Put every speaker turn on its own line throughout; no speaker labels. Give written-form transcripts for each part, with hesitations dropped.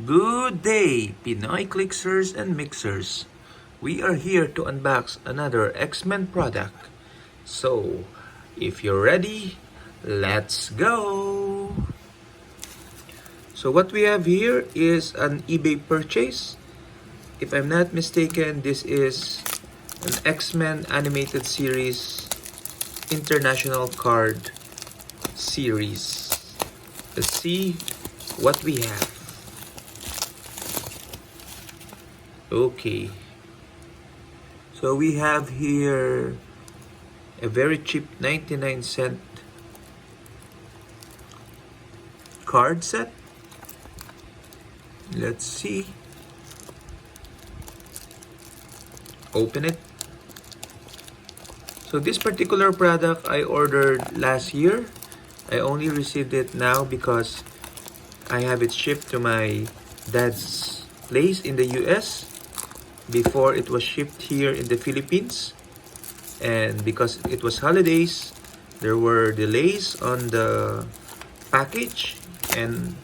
Good day, Pinoy Clicksers and Mixers. We are here to unbox another Xmen product. So, if you're ready, let's go! So what we have here is an eBay purchase. If I'm not mistaken, this is an Xmen animated series international card series. Let's see what we have. Okay, so we have here a very cheap 99-cent card set. Let's see. Open it. So this particular product I ordered last year. I only received it now because I have it shipped to my dad's place in the US before it was shipped here in the Philippines. And because it was holidays, there were delays on the package, and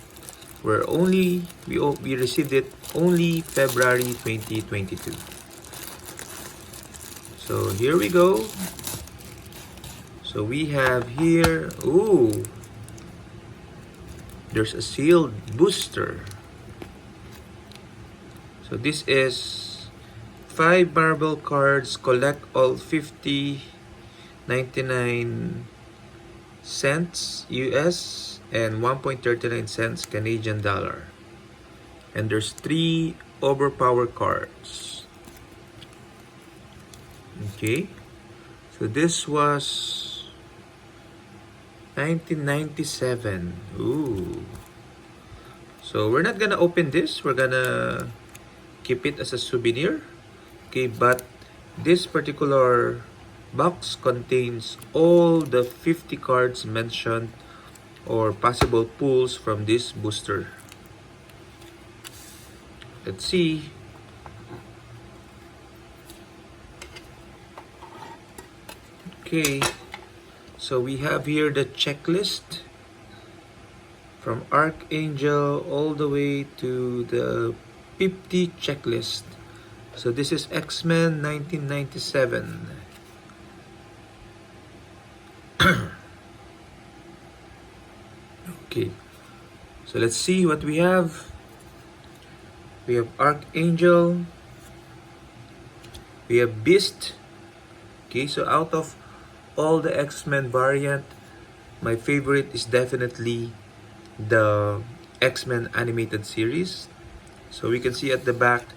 we received it only February 2022. So here we go. So we have here, there's a sealed booster. So this is 5 marble cards, collect all 50, 99 cents US and 1.39 cents Canadian dollar. And there's 3 overpower cards. Okay, so this was 1997. So we're not gonna open this, we're gonna keep it as a souvenir. Okay, but this particular box contains all the 50 cards mentioned or possible pulls from this booster. Let's see. Okay, so we have here the checklist from Archangel all the way to the 50 checklist. So this is Xmen 1997. Okay, so let's see what we have. We have Archangel. We have Beast. Okay, so out of all the Xmen variant, my favorite is definitely the Xmen animated series. So we can see at the back,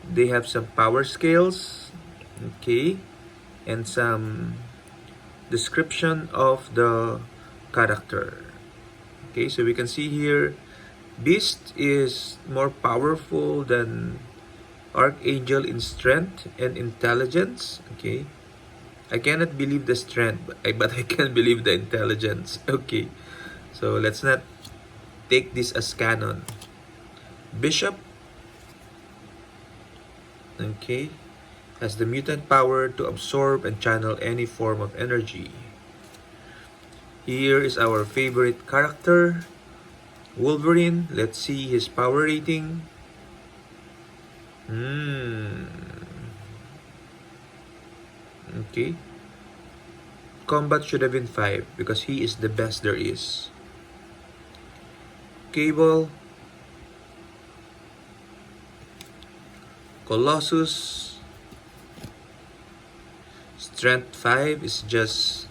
they have some power scales, okay, and some description of the character. Okay, so we can see here, Beast is more powerful than Archangel in strength and intelligence. Okay, I cannot believe the strength, but I can believe the intelligence. Okay, so let's not take this as canon. Bishop, okay, has the mutant power to absorb and channel any form of energy. Here is our favorite character, Wolverine. Let's see his power rating. Okay. Combat should have been 5 because he is the best there is. Cable, Colossus, Strength 5 is just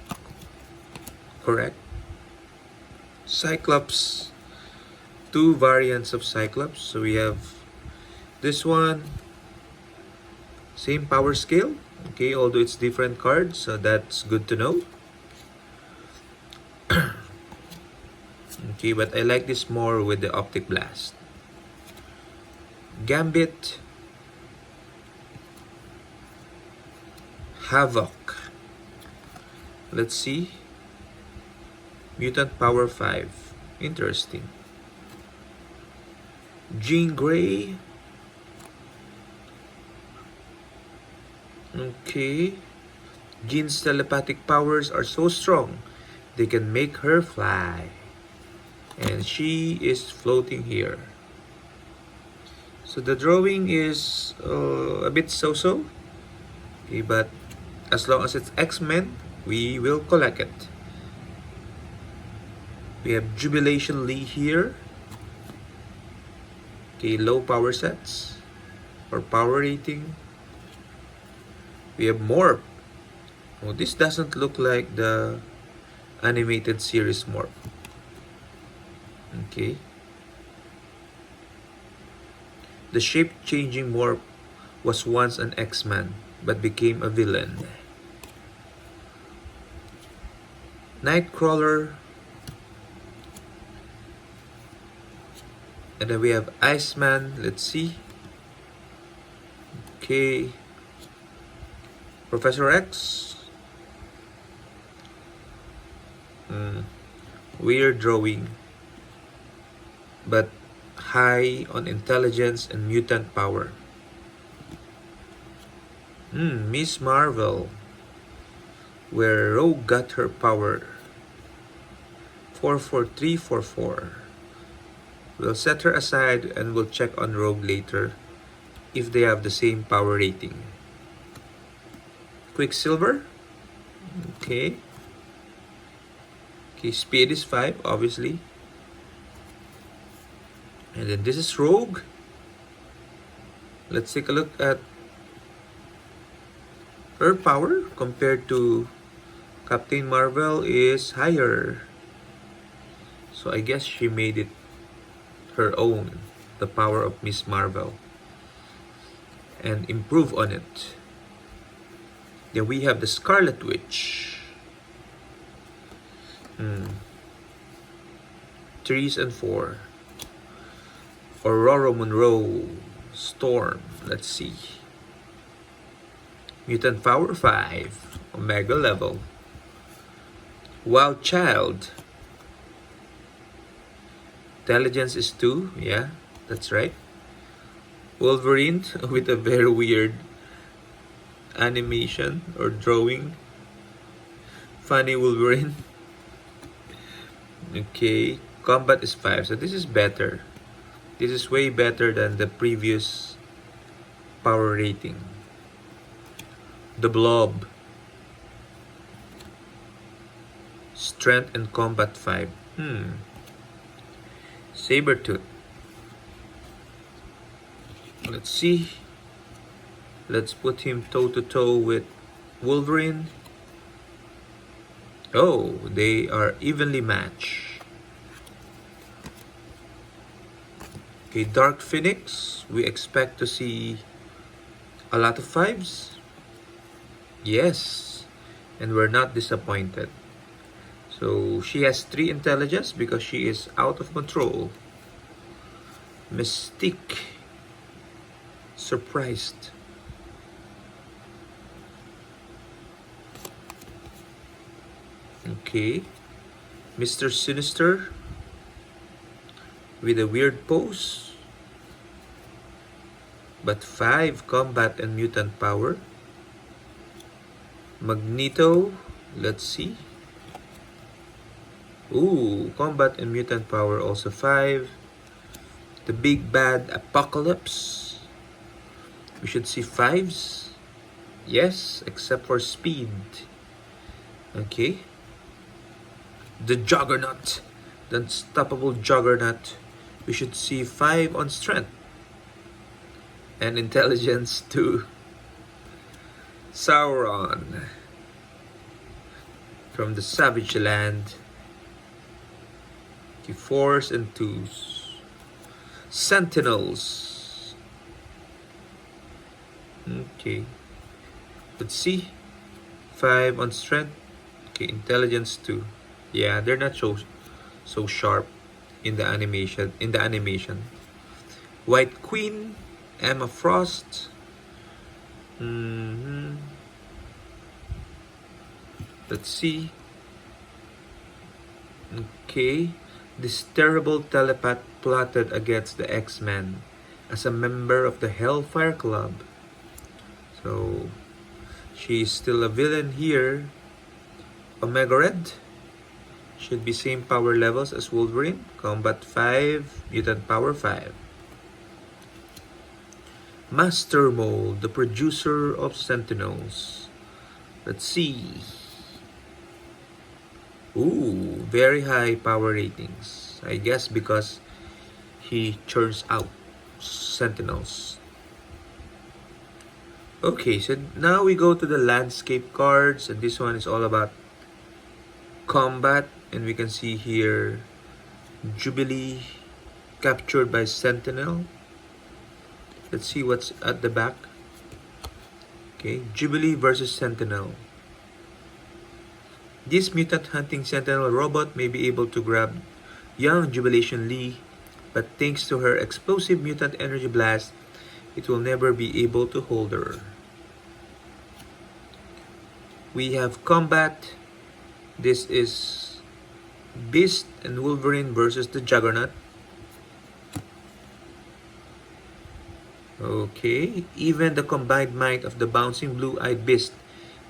correct. Cyclops, 2 variants of Cyclops. So we have this one, same power scale, okay, although it's different cards, so that's good to know. Okay, but I like this more with the Optic Blast. Gambit, Havoc. Let's see. Mutant power 5. Interesting. Jean Grey. Okay. Jean's telepathic powers are so strong, they can make her fly. And she is floating here. So the drawing is a bit so-so. Okay, but as long as it's X-Men, we will collect it. We have Jubilation Lee here. Okay, low power sets or power rating. We have Morph. Oh, this doesn't look like the animated series Morph. Okay. The shape-changing Morph was once an X-Man, but became a villain. Nightcrawler. And then we have Iceman. Let's see. Okay. Professor X. Weird drawing. But high on intelligence and mutant power. Miss Marvel. Where Rogue got her power. 44344. We'll set her aside and we'll check on Rogue later if they have the same power rating. Quicksilver. Okay. Okay, speed is 5, obviously. And then this is Rogue. Let's take a look at her power compared to Captain Marvel is higher. So I guess she made it her own, the power of Miss Marvel, and improve on it. Then we have the Scarlet Witch. 3s and 4. Aurora Monroe. Storm. Let's see. Mutant power 5. Omega level. Wild Child. Intelligence is 2. Yeah, that's right. Wolverine with a very weird animation or drawing. Funny Wolverine. Okay, combat is 5, so this is better. This is way better than the previous power rating. The Blob. Strength and combat 5. Sabretooth. Let's see. Let's put him toe-to-toe with Wolverine. Oh, they are evenly matched. Okay, Dark Phoenix. We expect to see a lot of 5s. Yes, and we're not disappointed. So she has 3 intelligence because she is out of control. Mystique. Surprised. Okay. Mr. Sinister with a weird pose. But 5 combat and mutant power. Magneto. Let's see. Ooh, combat and mutant power also 5. The big bad Apocalypse. We should see 5s. Yes, except for speed. Okay. The Juggernaut. The unstoppable Juggernaut. We should see 5 on strength. And intelligence 2. Sauron. From the Savage Land. 4s and 2s. Sentinels. Okay. Let's see. 5 on strength. Okay, intelligence 2. Yeah, they're not so sharp in the animation. White Queen, Emma Frost. Let's see. Okay. This terrible telepath plotted against the X-Men as a member of the Hellfire Club. So, she's still a villain here. Omega Red. Should be same power levels as Wolverine. Combat 5, mutant power 5. Master Mold, the producer of Sentinels. Let's see. Ooh, very high power ratings. I guess because he churns out Sentinels. Okay, so now we go to the landscape cards, and this one is all about combat, and we can see here Jubilee captured by Sentinel. Let's see what's at the back. Okay, Jubilee versus Sentinel. This mutant hunting Sentinel robot may be able to grab young Jubilation Lee, but thanks to her explosive mutant energy blast, it will never be able to hold her. We have combat. This is Beast and Wolverine versus the Juggernaut. Okay, even the combined might of the bouncing blue-eyed Beast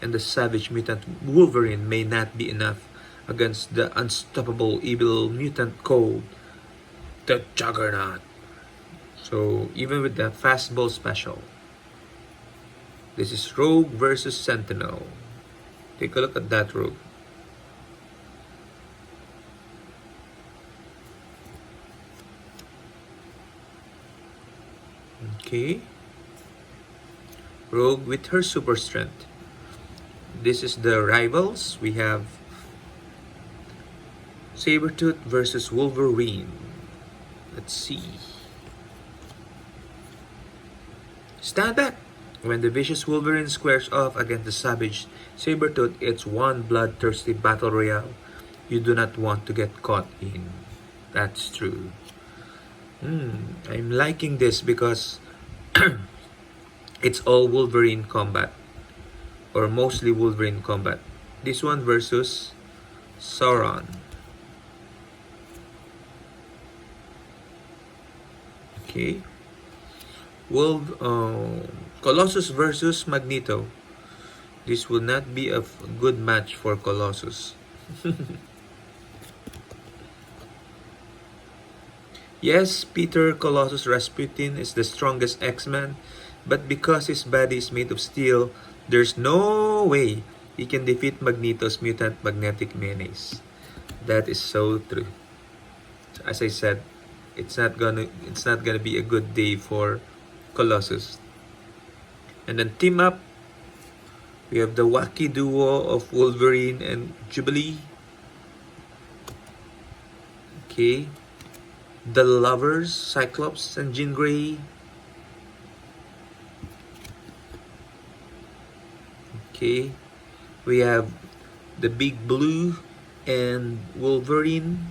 and the savage mutant Wolverine may not be enough against the unstoppable evil mutant called the Juggernaut. So even with the fastball special, this is Rogue versus Sentinel. Take a look at that Rogue. Okay. Rogue with her super strength. This is the rivals. We have Sabretooth versus Wolverine. Let's see. Stand back! When the vicious Wolverine squares off against the savage Sabretooth, it's one bloodthirsty battle royale you do not want to get caught in. That's true. I'm liking this because it's all Wolverine combat, or mostly Wolverine combat. This one versus Sauron. Okay. Colossus versus Magneto. This will not be a good match for Colossus. Yes, Peter Colossus Rasputin is the strongest X-Man, but because his body is made of steel, there's no way he can defeat Magneto's mutant magnetic menace. That is so true. As I said, it's not gonna be a good day for Colossus. And then team up, we have the wacky duo of Wolverine and Jubilee. Okay. The Lovers, Cyclops and Jean Grey. Okay. We have the Big Blue and Wolverine.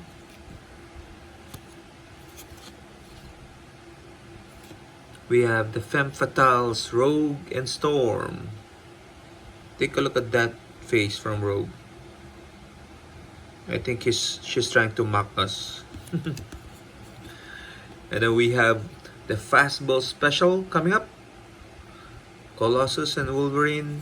We have the Femme Fatales, Rogue and Storm. Take a look at that face from Rogue. I think she's trying to mock us. And then we have the Fastball Special coming up. Colossus and Wolverine.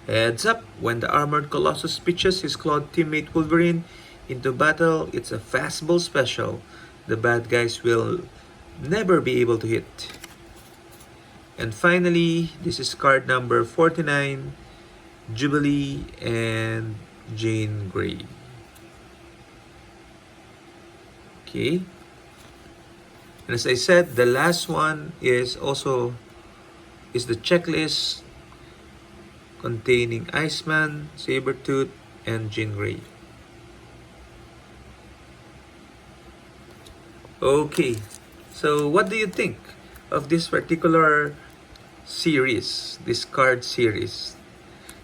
Heads up, when the armored Colossus pitches his clawed teammate Wolverine into battle, it's a Fastball Special. The bad guys will never be able to hit. And finally, this is card number 49, Jubilee and Jean Grey. Okay. And as I said, the last one is the checklist containing Iceman, Sabretooth, and Jean Grey. Okay. So what do you think of this particular series, this card series?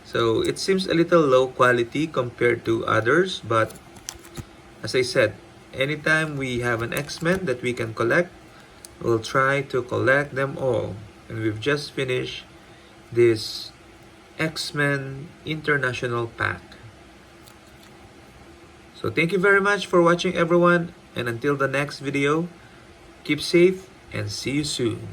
So it seems a little low quality compared to others, but as I said, anytime we have an X-Men that we can collect, we'll try to collect them all. And we've just finished this X-Men International Pack. So thank you very much for watching, everyone, and until the next video, keep safe and see you soon.